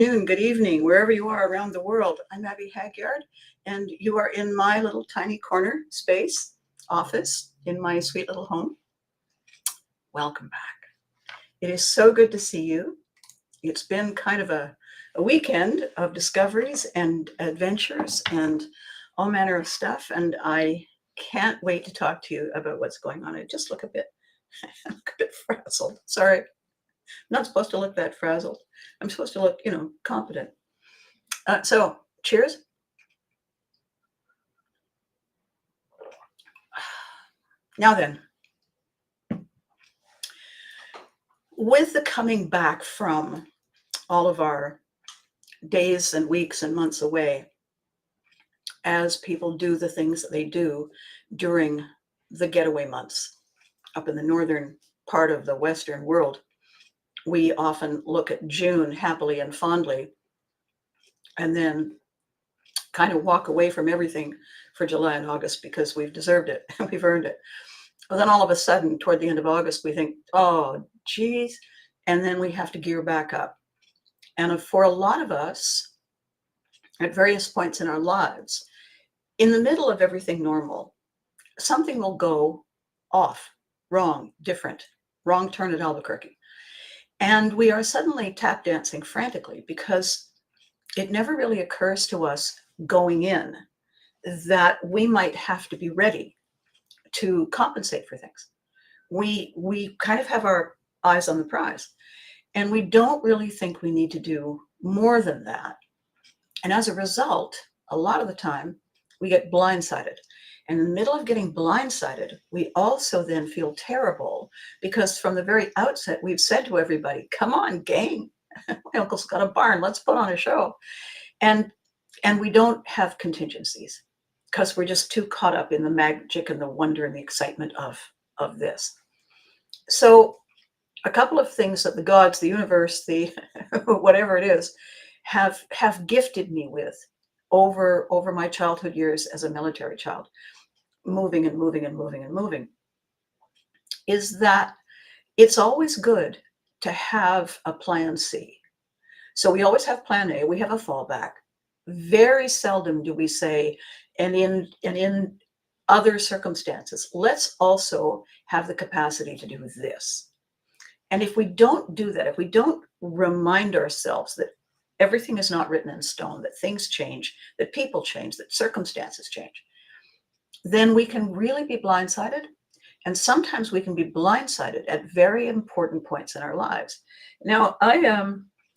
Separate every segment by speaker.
Speaker 1: Good evening, wherever you are around the world. I'm Abby Hagyard, and you are in my little tiny corner space office in my sweet little home. Welcome back. It is so good to see you. It's been kind of a weekend of discoveries and adventures and all manner of stuff, and I can't wait to talk to you about what's going on. I just look a bit, look a bit frazzled. Sorry, I'm not supposed to look that frazzled. I'm supposed to look, competent. So, cheers. Now then, with the coming back from all of our days and weeks and months away, as people do the things that they do during the getaway months up in the northern part of the Western world, we often look at June happily and fondly and then kind of walk away from everything for July and August because we've deserved it and we've earned it. But then all of a sudden, toward the end of August, we think, oh, geez, and then we have to gear back up. And for a lot of us, at various points in our lives, in the middle of everything normal, something will go off, wrong, different, wrong turn at Albuquerque. And we are suddenly tap dancing frantically because it never really occurs to us going in that we might have to be ready to compensate for things. We kind of have our eyes on the prize, and we don't really think we need to do more than that. And as a result, a lot of the time, we get blindsided. And in the middle of getting blindsided, we also then feel terrible because from the very outset, we've said to everybody, come on, gang, my uncle's got a barn, let's put on a show. And we don't have contingencies because we're just too caught up in the magic and the wonder and the excitement of this. So a couple of things that the gods, the universe, the whatever it is, have gifted me with over my childhood years as a military child, moving and moving and moving and moving, is that it's always good to have a plan C. So we always have plan A, we have a fallback. Very seldom do we say, and in other circumstances, let's also have the capacity to do this. And if we don't do that, if we don't remind ourselves that everything is not written in stone, that things change, that people change, that circumstances change, then we can really be blindsided. And sometimes we can be blindsided at very important points in our lives. Now, I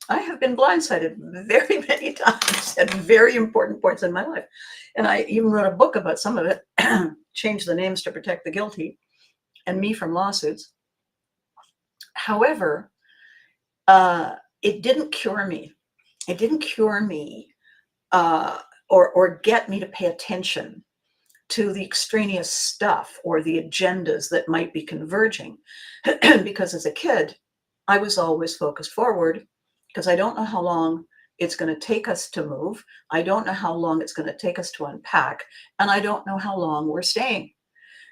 Speaker 1: have been blindsided very many times at very important points in my life. And I even wrote a book about some of it, Change the Names to Protect the Guilty, and Me from Lawsuits. However, it didn't cure me. It didn't cure me or get me to pay attention to the extraneous stuff or the agendas that might be converging. Because as a kid, I was always focused forward because I don't know how long it's going to take us to move. I don't know how long it's going to take us to unpack, and I don't know how long we're staying.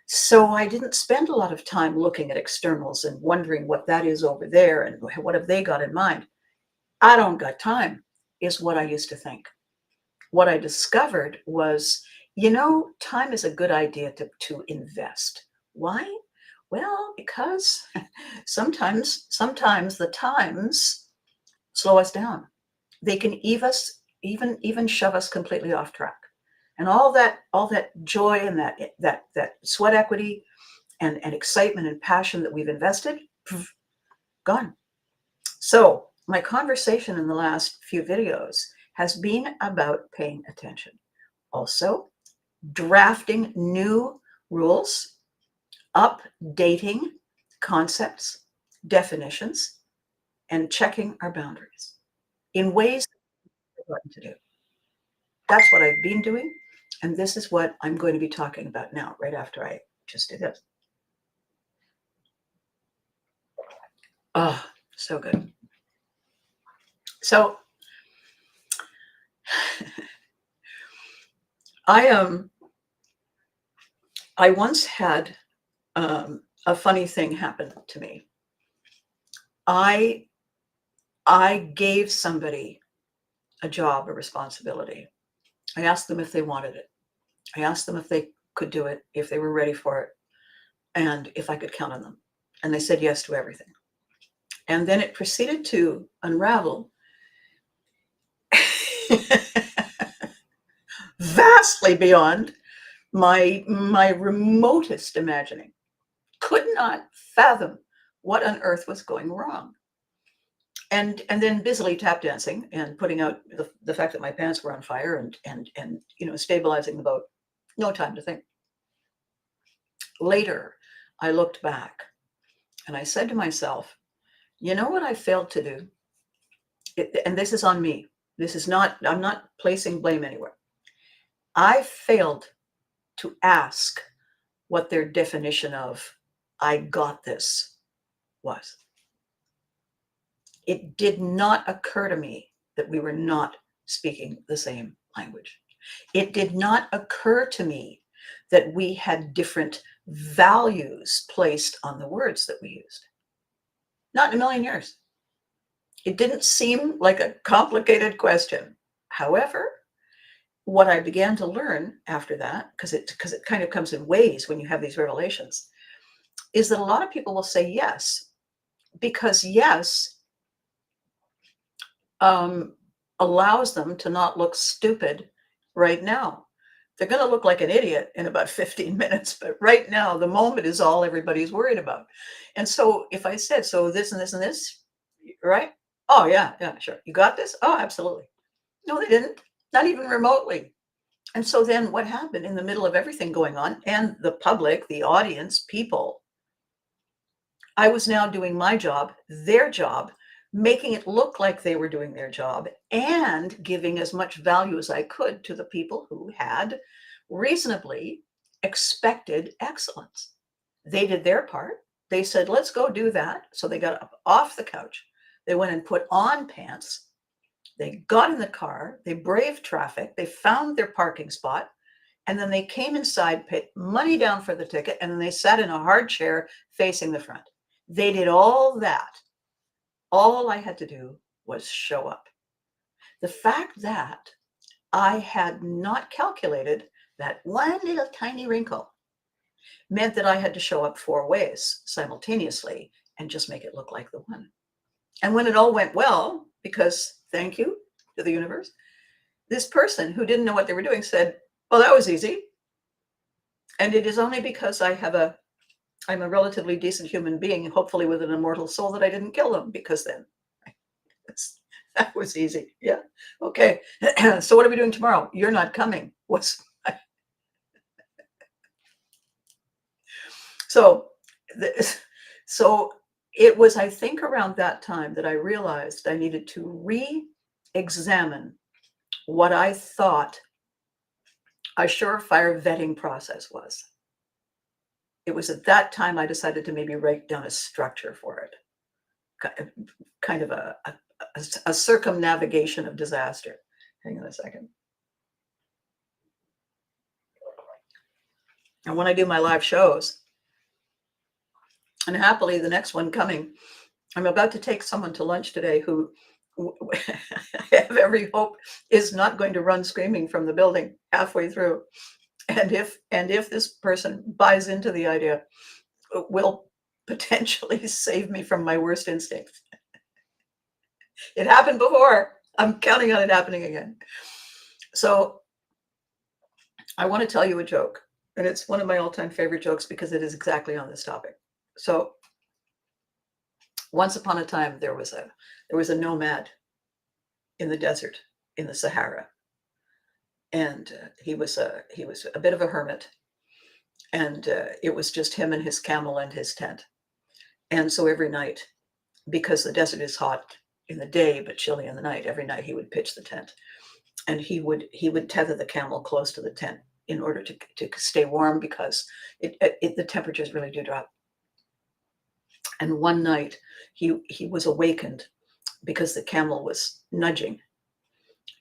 Speaker 1: So I didn't spend a lot of time looking at externals and wondering what that is over there and what have they got in mind. I don't got time, is what I used to think. What I discovered was, time is a good idea to invest. Why? Well, because sometimes the times slow us down. They can even shove us completely off track. And all that joy and that sweat equity and excitement and passion that we've invested, gone. So my conversation in the last few videos has been about paying attention. Also, drafting new rules, updating concepts, definitions, and checking our boundaries in ways that we're going to do. That's what I've been doing, and this is what I'm going to be talking about now, right after I just do this. Oh, so good. So I once had a funny thing happen to me. I gave somebody a job, a responsibility. I asked them if they wanted it. I asked them if they could do it, if they were ready for it, and if I could count on them. And they said yes to everything. And then it proceeded to unravel vastly beyond my remotest imagining. Could not fathom what on earth was going wrong. And then busily tap dancing and putting out the fact that my pants were on fire and stabilizing the boat. No time to think. Later, I looked back and I said to myself, you know what I failed to do? And this is on me. I'm not placing blame anywhere. I failed to ask what their definition of I got this was. It did not occur to me that we were not speaking the same language. It did not occur to me that we had different values placed on the words that we used. Not in a million years. It didn't seem like a complicated question. However, what I began to learn after that, because it kind of comes in waves when you have these revelations, is that a lot of people will say yes, because yes allows them to not look stupid right now. They're going to look like an idiot in about 15 minutes, but right now, the moment is all everybody's worried about. And so if I said, so this and this and this, right? Oh, yeah, sure. You got this? Oh, absolutely. No, they didn't. Not even remotely. And so then what happened in the middle of everything going on, and the public, the audience, people, I was now doing my job, their job, making it look like they were doing their job and giving as much value as I could to the people who had reasonably expected excellence. They did their part. They said, let's go do that. So they got up off the couch. They went and put on pants. They got in the car. They braved traffic. They found their parking spot. And then they came inside, paid money down for the ticket, and then they sat in a hard chair facing the front. They did all that. All I had to do was show up. The fact that I had not calculated that one little tiny wrinkle meant that I had to show up 4 ways simultaneously and just make it look like the one. And when it all went well, because thank you to the universe, this person who didn't know what they were doing said, well, that was easy. And it is only because I'm a relatively decent human being, hopefully with an immortal soul, that I didn't kill them, because then that was easy. Yeah. Okay. So what are we doing tomorrow? You're not coming. So it was, I think, around that time that I realized I needed to re-examine what I thought a surefire vetting process was. It was at that time I decided to maybe write down a structure for it, kind of a circumnavigation of disaster. Hang on a second. And when I do my live shows, and happily the next one coming, I'm about to take someone to lunch today who I have every hope is not going to run screaming from the building halfway through. And if this person buys into the idea, it will potentially save me from my worst instincts. It happened before. I'm counting on it happening again. So I want to tell you a joke, and it's one of my all-time favorite jokes because it is exactly on this topic. So once upon a time, there was a nomad in the desert, in the Sahara, and he was a bit of a hermit, and it was just him and his camel and his tent. And so every night, because the desert is hot in the day but chilly in the night, every night he would pitch the tent, and he would tether the camel close to the tent in order to stay warm, because the temperatures really do drop. And one night he was awakened because the camel was nudging.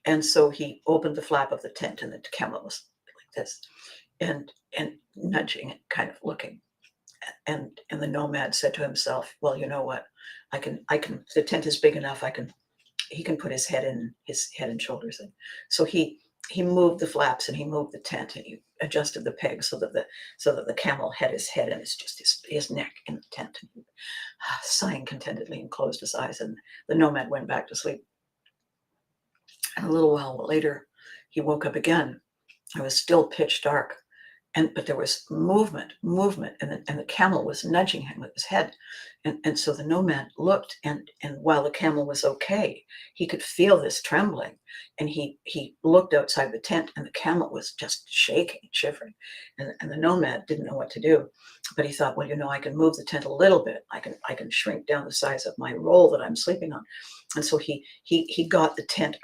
Speaker 1: And so he opened the flap of the tent, and the camel was like this, and nudging, kind of looking. And the nomad said to himself, well, you know what? I can, the tent is big enough. I can he can put his head and shoulders in. So he moved the flaps and he moved the tent and he adjusted the peg so that the camel had his head and his neck in the tent. And he, sighing contentedly, and closed his eyes, and the nomad went back to sleep. And a little while later, he woke up again. It was still pitch dark, but there was movement, and the camel was nudging him with his head. And so the nomad looked, and while the camel was okay, he could feel this trembling. And he looked outside the tent, and the camel was just shaking, shivering. And the nomad didn't know what to do. But he thought, well, I can move the tent a little bit. I can shrink down the size of my roll that I'm sleeping on. And so he got the tent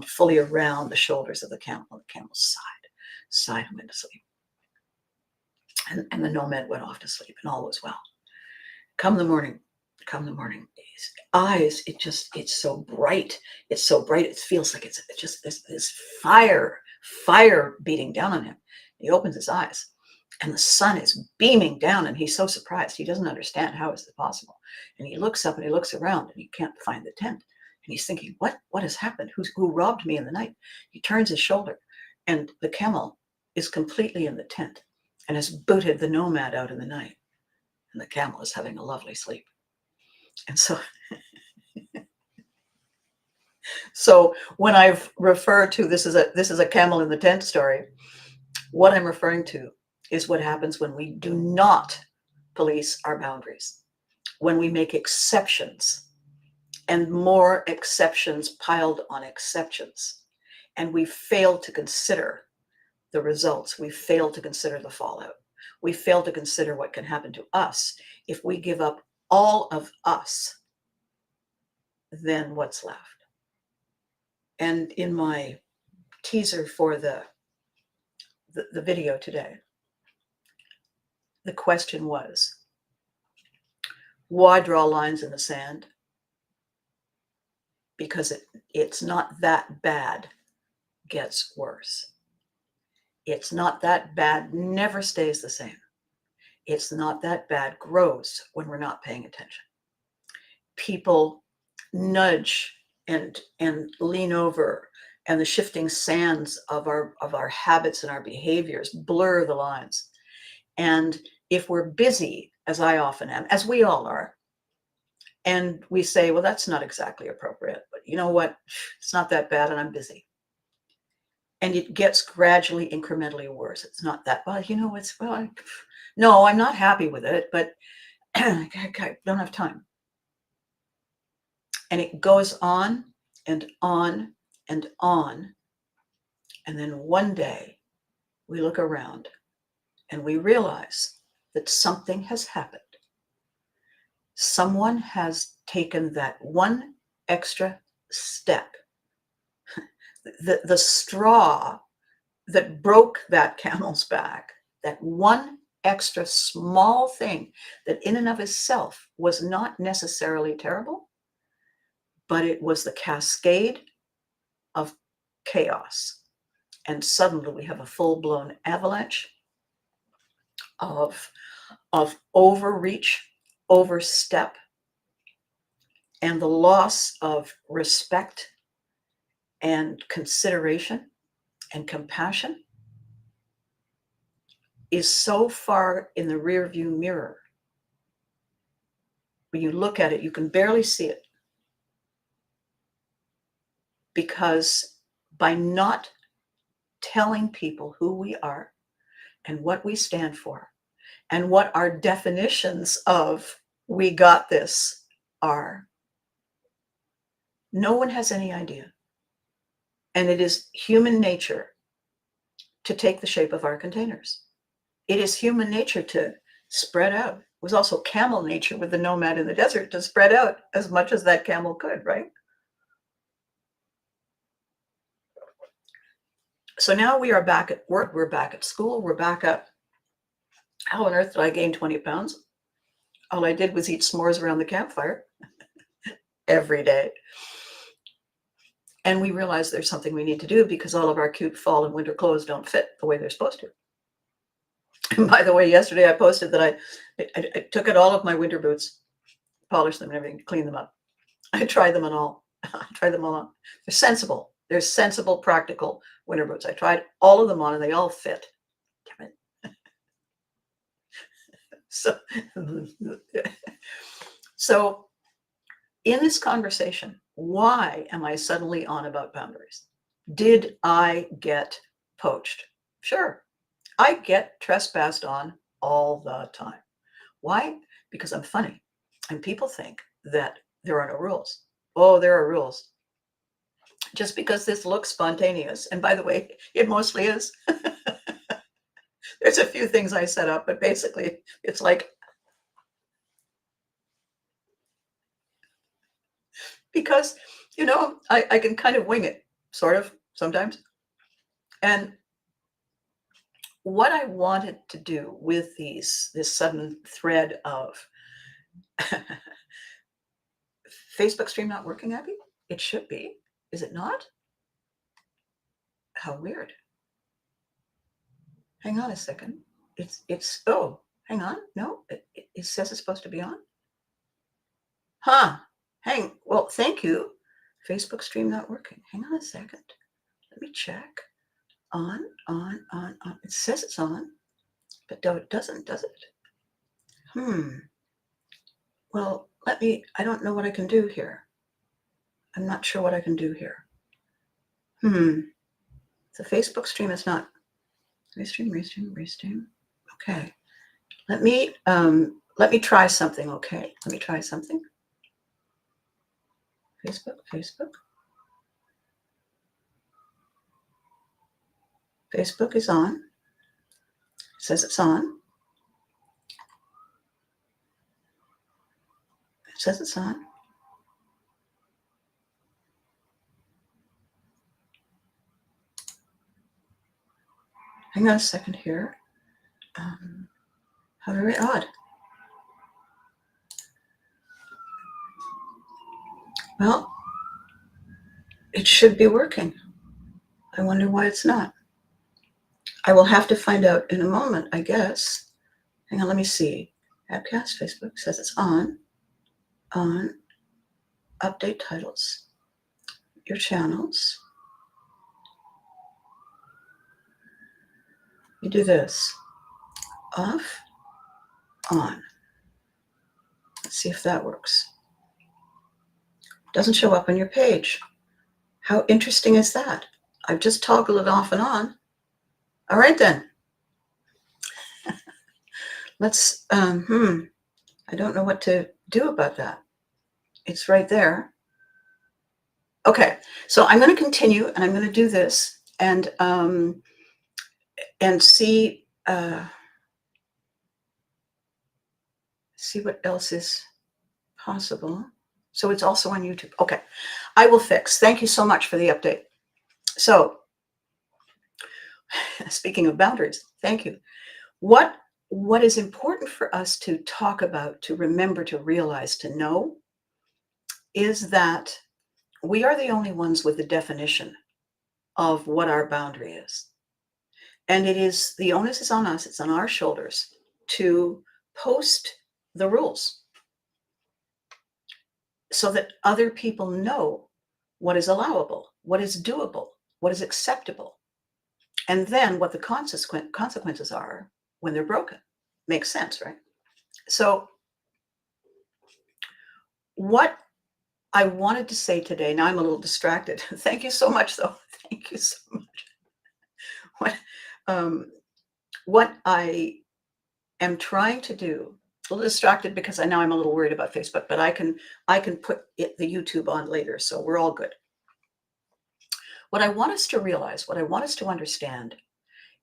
Speaker 1: fully around the shoulders of the camel. And the camel sighed and went to sleep. And the nomad went off to sleep, and all was well. Come the morning, his eyes, it's so bright. It's so bright. It feels like it's just this fire beating down on him. He opens his eyes, and the sun is beaming down, and he's so surprised. He doesn't understand how is it possible. And he looks up and he looks around, and he can't find the tent. And he's thinking, what has happened? Who robbed me in the night? He turns his shoulder, and the camel is completely in the tent and has booted the nomad out in the night. And the camel is having a lovely sleep. And so, when I've referred to this is a camel in the tent story, what I'm referring to is what happens when we do not police our boundaries, when we make exceptions and more exceptions piled on exceptions, and we fail to consider the results. We fail to consider the fallout. We fail to consider what can happen to us if we give up all of us. Then what's left? And in my teaser for the video today, the question was, why draw lines in the sand? Because it's not that bad gets worse. It's not that bad never stays the same. It's not that bad grows when we're not paying attention. People nudge and lean over, and the shifting sands of our habits and our behaviors blur the lines. And if we're busy, as I often am, as we all are, and we say, well, that's not exactly appropriate, but you know what? It's not that bad, and I'm busy. And it gets gradually, incrementally worse. It's not that, no, I'm not happy with it, but I don't have time. And it goes on and on and on. And then one day we look around and we realize that something has happened. Someone has taken that one extra step. The straw that broke that camel's back, that one extra small thing that in and of itself was not necessarily terrible, but it was the cascade of chaos. And suddenly we have a full-blown avalanche of overreach, overstep, and the loss of respect and consideration and compassion is so far in the rearview mirror. When you look at it, you can barely see it. Because by not telling people who we are and what we stand for and what our definitions of we got this are, no one has any idea. And it is human nature to take the shape of our containers. It is human nature to spread out. It was also camel nature with the nomad in the desert to spread out as much as that camel could, right? So now we are back at work, we're back at school, we're back at, how on earth did I gain 20 pounds? All I did was eat s'mores around the campfire every day. And we realize there's something we need to do because all of our cute fall and winter clothes don't fit the way they're supposed to. And by the way, yesterday I posted that I took out all of my winter boots, polished them and everything, cleaned them up. I tried them on all. I tried them all on. They're sensible. They're sensible, practical winter boots. I tried all of them on and they all fit. Damn it. So, so in this conversation, why am I suddenly on about boundaries? Did I get poached? Sure. I get trespassed on all the time. Why? Because I'm funny. And people think that there are no rules. Oh, there are rules. Just because this looks spontaneous, and by the way, it mostly is. There's a few things I set up, but basically it's like, because, I can kind of wing it, sort of, sometimes. And what I wanted to do with this sudden thread of Facebook stream not working, Abby? It should be. Is it not? How weird. Hang on a second. Oh, hang on. No, it says it's supposed to be on. Huh. Well, thank you. Facebook stream not working. Hang on a second. Let me check. On. It says it's on, but it doesn't, does it? Well, I don't know what I can do here. I'm not sure what I can do here. The Facebook stream is not. Restream. Okay. Let me try something, okay? Let me try something. Facebook. Facebook is on. It says it's on. It says it's on. Hang on a second here. How very odd. Well, it should be working. I wonder why it's not. I will have to find out in a moment, I guess. Hang on, let me see. ABCAST Facebook says it's on. On. Update titles. Your channels. You do this. Off. On. Let's see if that works. Doesn't show up on your page. How interesting is that? I've just toggled it off and on. All right, then. Let's, I don't know what to do about that. It's right there. Okay, so I'm going to continue and I'm going to do this and see what else is possible. So it's also on YouTube. Okay, I will fix. Thank you so much for the update. So speaking of boundaries, thank you. What is important for us to talk about, to remember, to realize, to know, is that we are the only ones with the definition of what our boundary is. And the onus is on us, it's on our shoulders to post the rules so that other people know what is allowable, what is doable, what is acceptable, and then what the consequences are when they're broken. Makes sense, right? So what I wanted to say today, now I'm a little distracted. Thank you so much, though. Thank you so much. What I am trying to do, a little distracted because I know I'm a little worried about Facebook, but I can put the YouTube on later, so we're all good. What I want us to realize, what I want us to understand,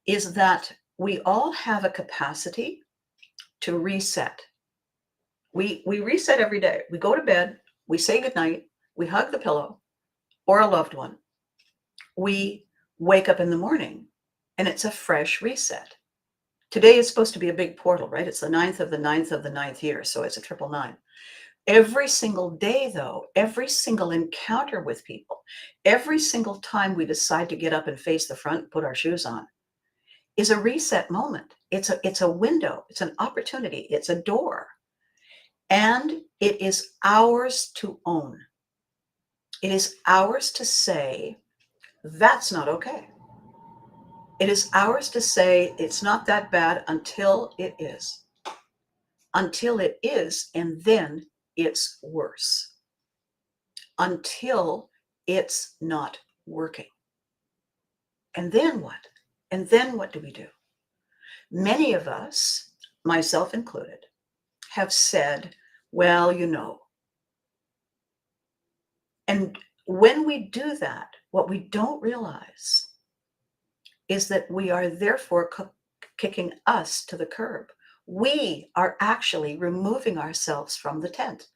Speaker 1: is that we all have a capacity to reset. We reset every day. We go to bed, we say goodnight, we hug the pillow or a loved one. We wake up in the morning and it's a fresh reset. Today is supposed to be a big portal, right? It's the 9th of the 9th of the 9th year, so it's a 999. Every single day, though, every single encounter with people, every single time we decide to get up and face the front, put our shoes on, is a reset moment. It's a window, it's an opportunity, it's a door. And it is ours to own. It is ours to say, that's not okay. It is ours to say, it's not that bad until it is. Until it is, and then it's worse. Until it's not working. And then what? And then what do we do? Many of us, myself included, have said, well, you know. And when we do that, what we don't realize is that we are therefore kicking us to the curb. We are actually removing ourselves from the tent.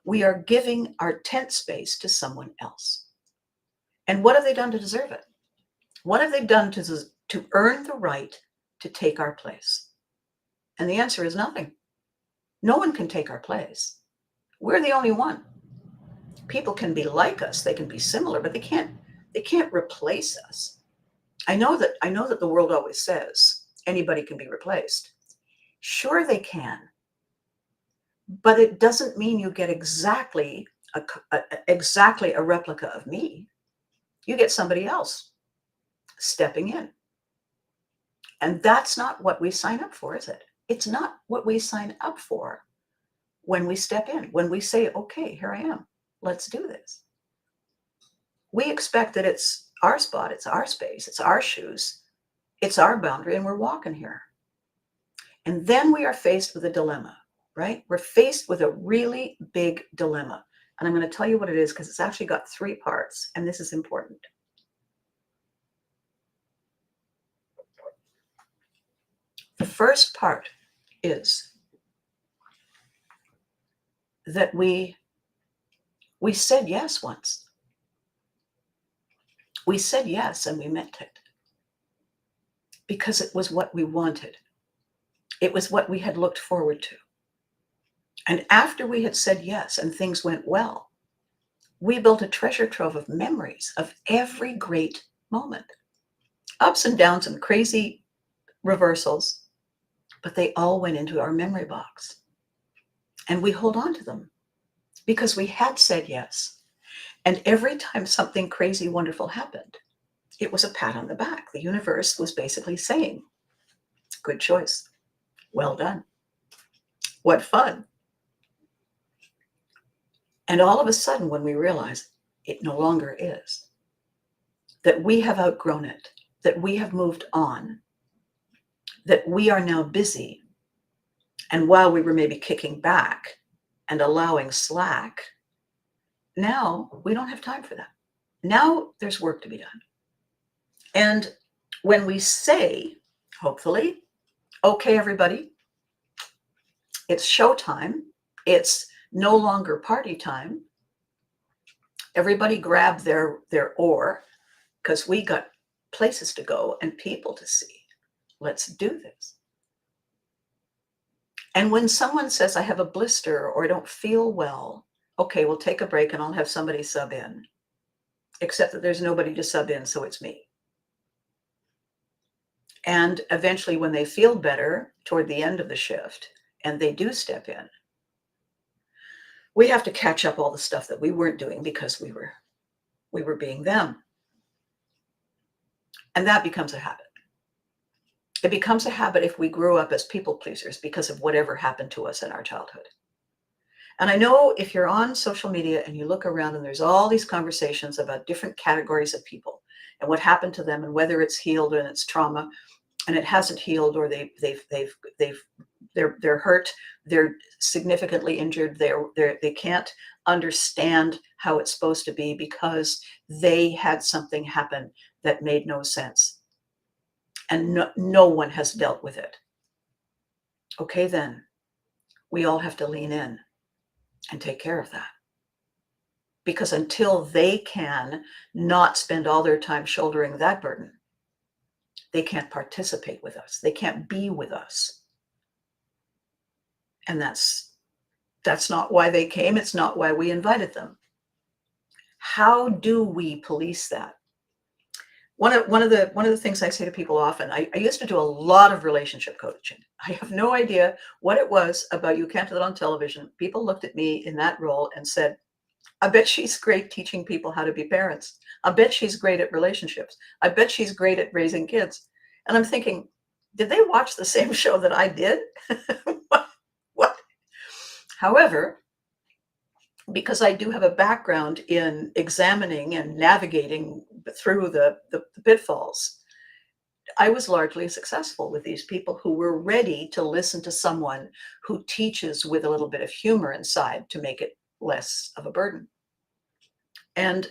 Speaker 1: We are giving our tent space to someone else. And what have they done to deserve it? What have they done to earn the right to take our place? And the answer is nothing. No one can take our place. We're the only one. People can be like us, they can be similar, but they can't replace us. I know that the world always says anybody can be replaced. Sure they can. But it doesn't mean you get exactly a replica of me. You get somebody else stepping in. And that's not what we sign up for, is it? It's not what we sign up for when we step in, when we say, okay, here I am, let's do this. We expect that it's our spot, it's our space, it's our shoes, it's our boundary, and we're walking here. And then we are faced with a dilemma, right? We're faced with a really big dilemma. And I'm going to tell you what it is because it's actually got 3 parts, and this is important. The first part is that we said yes once. We said yes and we meant it because it was what we wanted. It was what we had looked forward to. And after we had said yes and things went well, we built a treasure trove of memories of every great moment, ups and downs and crazy reversals, but they all went into our memory box. And we hold on to them because we had said yes. And every time something crazy, wonderful happened, it was a pat on the back. The universe was basically saying, good choice. Well done. What fun. And all of a sudden, when we realize it no longer is, that we have outgrown it, that we have moved on, that we are now busy, and while we were maybe kicking back and allowing slack, now we don't have time for that. Now there's work to be done. And when we say, hopefully, okay, everybody, it's showtime, it's no longer party time, everybody grab their oar because we got places to go and people to see. Let's do this. And when someone says, I have a blister or I don't feel well, okay, we'll take a break and I'll have somebody sub in. Except that there's nobody to sub in, so it's me. And eventually when they feel better toward the end of the shift and they do step in, we have to catch up all the stuff that we weren't doing because we were being them. And that becomes a habit. It becomes a habit if we grew up as people pleasers because of whatever happened to us in our childhood. And I know if you're on social media and you look around and there's all these conversations about different categories of people and what happened to them and whether it's healed and it's trauma and it hasn't healed, or they're hurt, they're significantly injured, they can't understand how it's supposed to be because they had something happen that made no sense. And no one has dealt with it. Okay, then we all have to lean in and take care of that. Because until they can not spend all their time shouldering that burden, they can't participate with us. They can't be with us. And that's not why they came. It's not why we invited them. How do we police that? One of the things I say to people often, I used to do a lot of relationship coaching. I have no idea what it was about You Can't Do That on Television. People looked at me in that role and said, I bet she's great teaching people how to be parents. I bet she's great at relationships. I bet she's great at raising kids. And I'm thinking, did they watch the same show that I did? What? However, because I do have a background in examining and navigating through the pitfalls, I was largely successful with these people who were ready to listen to someone who teaches with a little bit of humor inside to make it less of a burden. And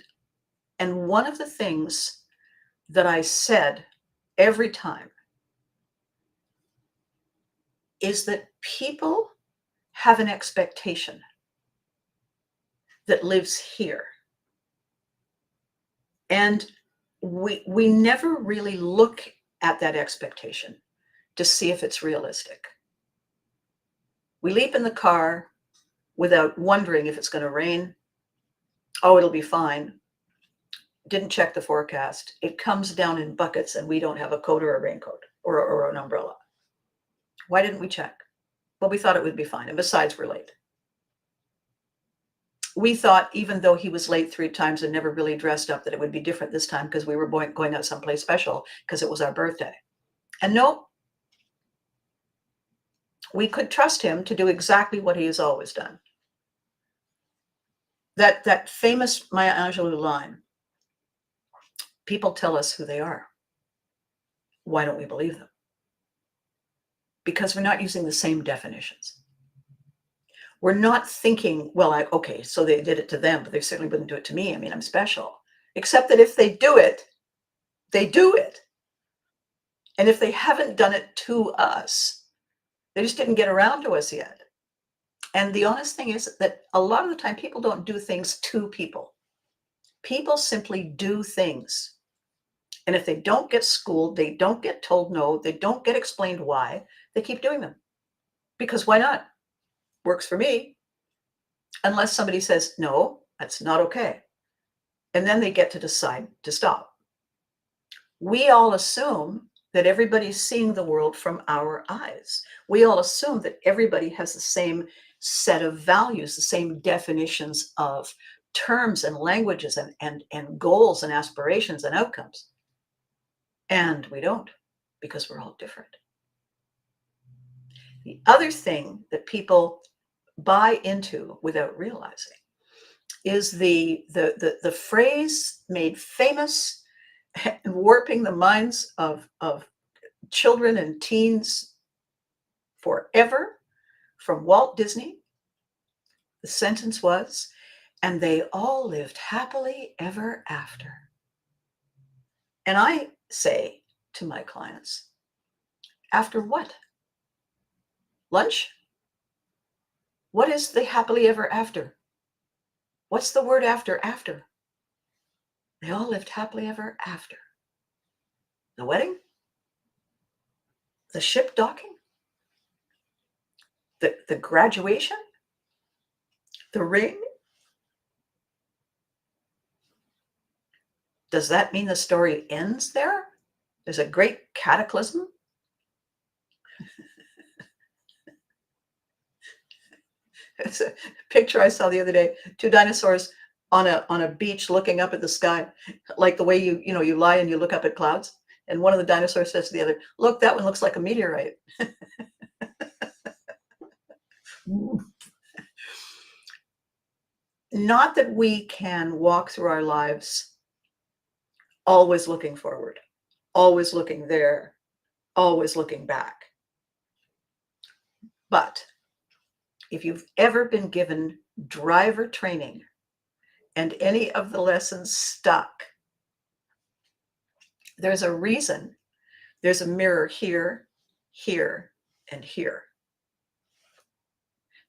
Speaker 1: one of the things that I said every time is that people have an expectation that lives here. And we never really look at that expectation to see if it's realistic. We leap in the car without wondering if it's going to rain. Oh, it'll be fine. Didn't check the forecast. It comes down in buckets and we don't have a coat or a raincoat or an umbrella. Why didn't we check? Well, we thought it would be fine. And besides, we're late. We thought, even though he was late 3 times and never really dressed up, that it would be different this time because we were going out someplace special because it was our birthday. And no, we could trust him to do exactly what he has always done. That famous Maya Angelou line, people tell us who they are. Why don't we believe them? Because we're not using the same definitions. We're not thinking, well, okay, so they did it to them, but they certainly wouldn't do it to me. I mean, I'm special. Except that if they do it, they do it. And if they haven't done it to us, they just didn't get around to us yet. And the honest thing is that a lot of the time people don't do things to people. People simply do things. And if they don't get schooled, they don't get told no, they don't get explained why, they keep doing them. Because why not? Works for me. Unless somebody says, no, that's not okay. And then they get to decide to stop. We all assume that everybody's seeing the world from our eyes. We all assume that everybody has the same set of values, the same definitions of terms and languages and goals and aspirations and outcomes. And we don't, because we're all different. The other thing that people buy into without realizing is the phrase made famous and warping the minds of children and teens forever from Walt Disney. The sentence was, and they all lived happily ever after. And I say to my clients, after what? Lunch? What is the happily ever after? What's the word after? They all lived happily ever after. The wedding? The ship docking? The graduation? The ring? Does that mean the story ends there? There's a great cataclysm? It's a picture I saw the other day, 2 dinosaurs on a beach looking up at the sky, like the way you lie and you look up at clouds. And one of the dinosaurs says to the other, look, that one looks like a meteorite. Not that we can walk through our lives always looking forward, always looking there, always looking back. But if you've ever been given driver training and any of the lessons stuck, there's a reason there's a mirror here, here, and here.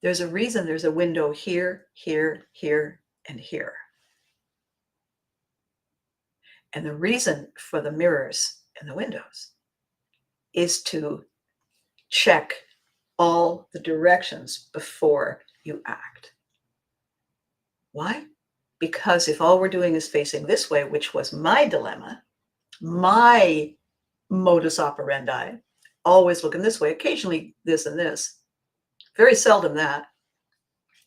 Speaker 1: There's a reason there's a window here, here, here, and here. And the reason for the mirrors and the windows is to check all the directions before you act. Why? Because if all we're doing is facing this way, which was my dilemma, my modus operandi, always looking this way, occasionally this and this, very seldom that.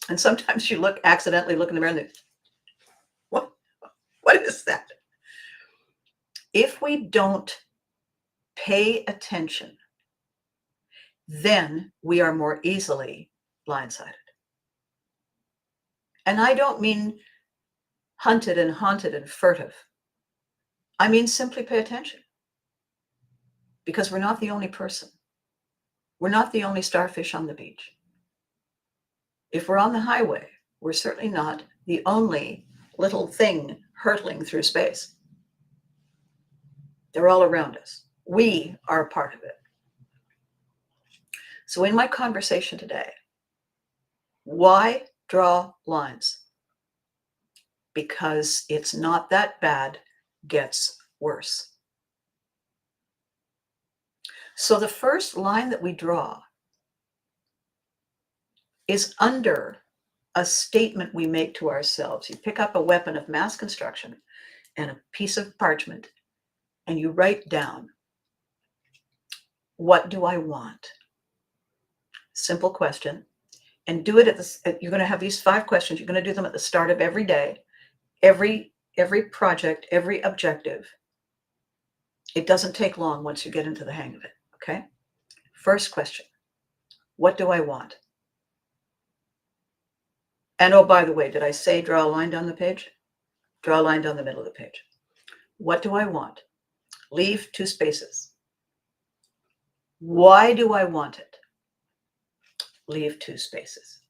Speaker 1: And sometimes you accidentally look in the mirror and What is that? If we don't pay attention, then we are more easily blindsided. And I don't mean hunted and haunted and furtive. I mean simply pay attention. Because we're not the only person. We're not the only starfish on the beach. If we're on the highway, we're certainly not the only little thing hurtling through space. They're all around us. We are a part of it. So in my conversation today, why draw lines? Because it's not that bad, gets worse. So the first line that we draw is under a statement we make to ourselves. You pick up a weapon of mass construction and a piece of parchment and you write down, what do I want? Simple question. And do it you're going to have these 5 questions. You're going to do them at the start of every day, every project, every objective. It doesn't take long once you get into the hang of it, okay? First question, what do I want? And oh, by the way, did I say draw a line down the page? Draw a line down the middle of the page. What do I want? Leave 2 spaces. Why do I want it? Leave 2 spaces.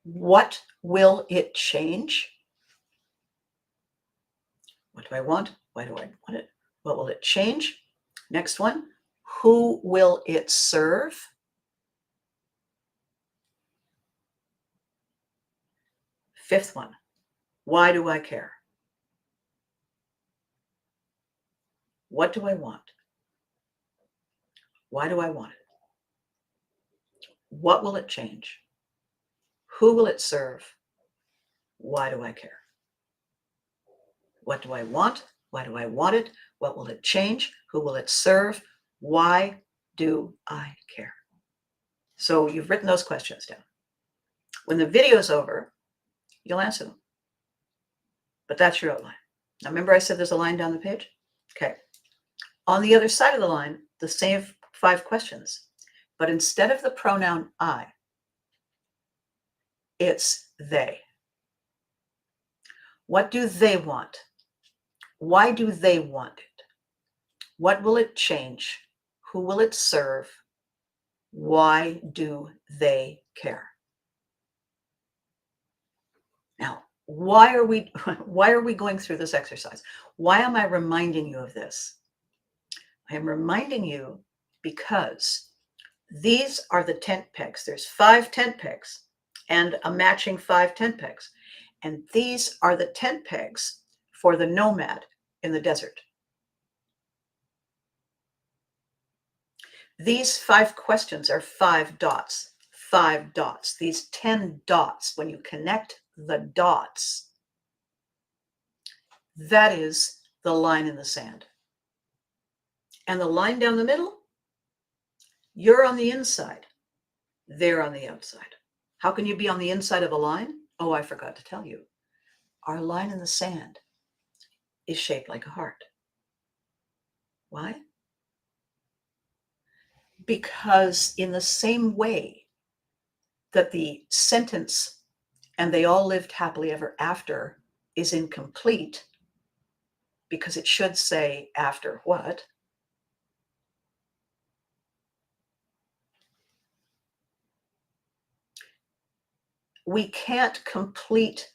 Speaker 1: What will it change? What do I want? Why do I want it? What will it change? Next one, who will it serve? Fifth one, why do I care? What do I want? Why do I want it? What will it change? Who will it serve? Why do I care? What do I want? Why do I want it? What will it change? Who will it serve? Why do I care? So you've written those questions down. When the video's over, you'll answer them. But that's your outline. Now remember I said there's a line down the page? Okay. On the other side of the line, the same 5 questions. But instead of the pronoun I, it's they. What do they want? Why do they want it? What will it change? Who will it serve? Why do they care? Now, why are we going through this exercise? Why am I reminding you of this? I am reminding you because these are the tent pegs. There's 5 tent pegs and a matching 5 tent pegs. And these are the tent pegs for the nomad in the desert. These 5 questions are 5 dots, 5 dots. These 10 dots, when you connect the dots, that is the line in the sand. And the line down the middle, you're on the inside, they're on the outside. How can you be on the inside of a line? Oh, I forgot to tell you. Our line in the sand is shaped like a heart. Why? Because in the same way that the sentence, and they all lived happily ever after, is incomplete, because it should say after what? We can't complete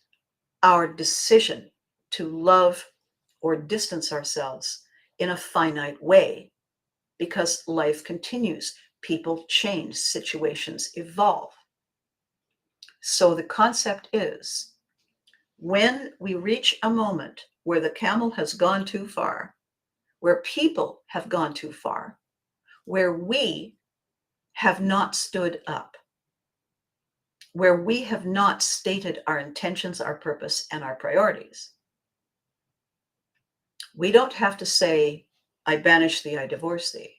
Speaker 1: our decision to love or distance ourselves in a finite way because life continues. People change, situations evolve. So the concept is, when we reach a moment where the camel has gone too far, where people have gone too far, where we have not stood up, where we have not stated our intentions, our purpose, and our priorities, we don't have to say, I banish thee, I divorce thee,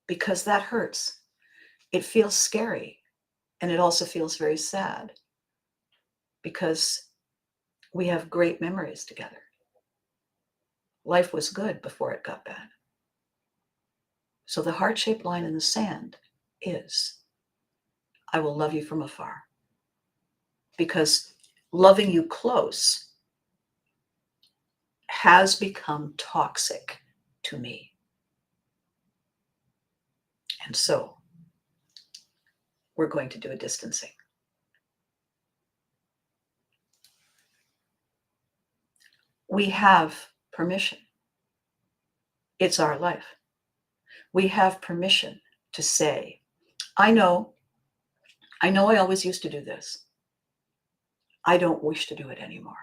Speaker 1: because that hurts. It feels scary, and it also feels very sad. because we have great memories together. Life was good before it got bad. So the heart-shaped line in the sand is, I will love you from afar. Because loving you close has become toxic to me. And so we're going to do a distancing. We have permission. It's our life. We have permission to say, I know I always used to do this. I don't wish to do it anymore.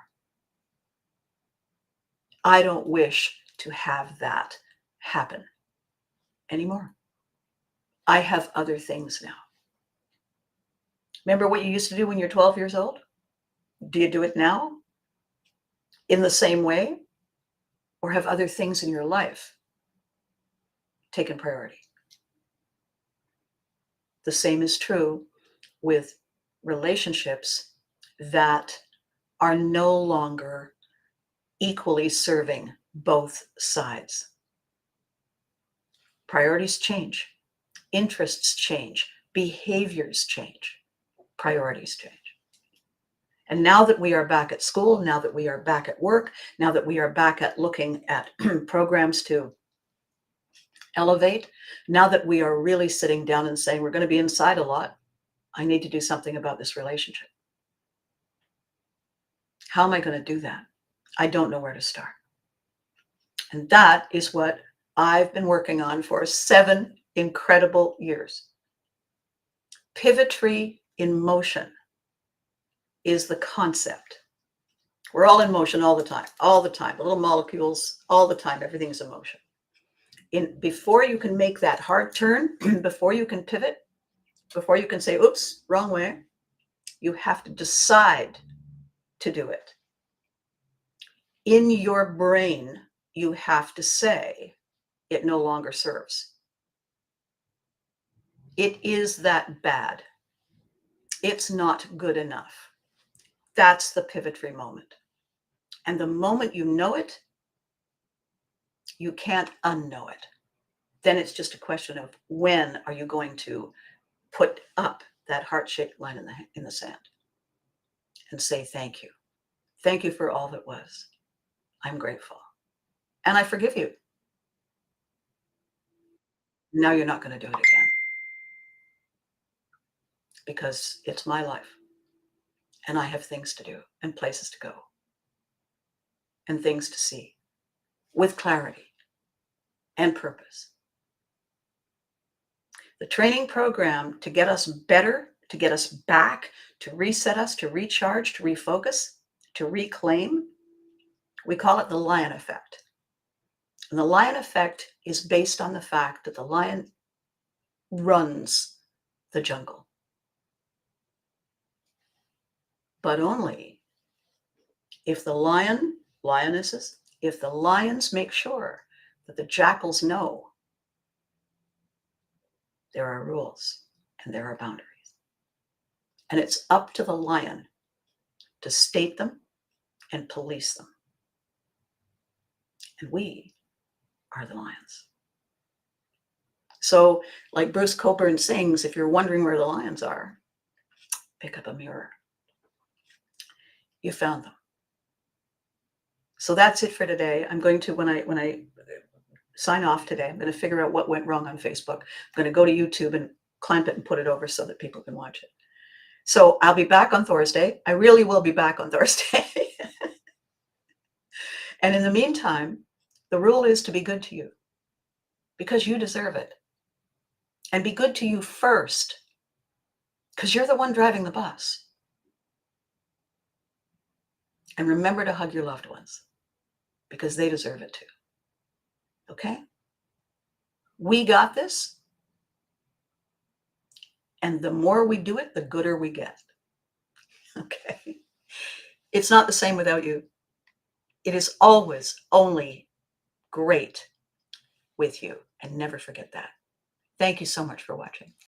Speaker 1: I don't wish to have that happen anymore. I have other things now. Remember what you used to do when you're 12 years old? Do you do it now in the same way, or have other things in your life taken priority? The same is true with relationships that are no longer equally serving both sides. Priorities change, interests change, behaviors change, priorities change. And now that we are back at school, now that we are back at work, now that we are back at looking at programs to elevate, now that we are really sitting down and saying we're going to be inside a lot, I need to do something about this relationship. How am I going to do that? I don't know where to start. And that is what I've been working on for 7 incredible years. Pivotry in motion is the concept. We're all in motion all the time, the little molecules, all the time, everything's in motion. Before you can make that hard turn, before you can pivot, before you can say, oops, wrong way, you have to decide to do it. In your brain, you have to say, it no longer serves. It is that bad. It's not good enough. That's the Pivotry moment. And the moment you know it, you can't unknow it. Then it's just a question of when are you going to put up that heart-shaped line in the sand and say thank you. Thank you for all that was. I'm grateful. And I forgive you. Now you're not going to do it again. Because it's my life. And I have things to do and places to go. And things to see. With clarity and purpose. The training program to get us better, to get us back, to reset us, to recharge, to refocus, to reclaim, we call it the lion effect. And the lion effect is based on the fact that the lion runs the jungle. But only if the lionesses, if the lions make sure that the jackals know there are rules and there are boundaries. And it's up to the lion to state them and police them. And we are the lions. So, like Bruce Cockburn sings, if you're wondering where the lions are, pick up a mirror. You found them. So that's it for today. I'm going to, when I sign off today, I'm going to figure out what went wrong on Facebook. I'm going to go to YouTube and clamp it and put it over so that people can watch it. So I'll be back on Thursday. I really will be back on Thursday. And in the meantime, the rule is to be good to you because you deserve it. And be good to you first because you're the one driving the bus. And remember to hug your loved ones because they deserve it too. Okay? We got this. And the more we do it, the gooder we get. Okay? It's not the same without you. It is always only great with you. And never forget that. Thank you so much for watching.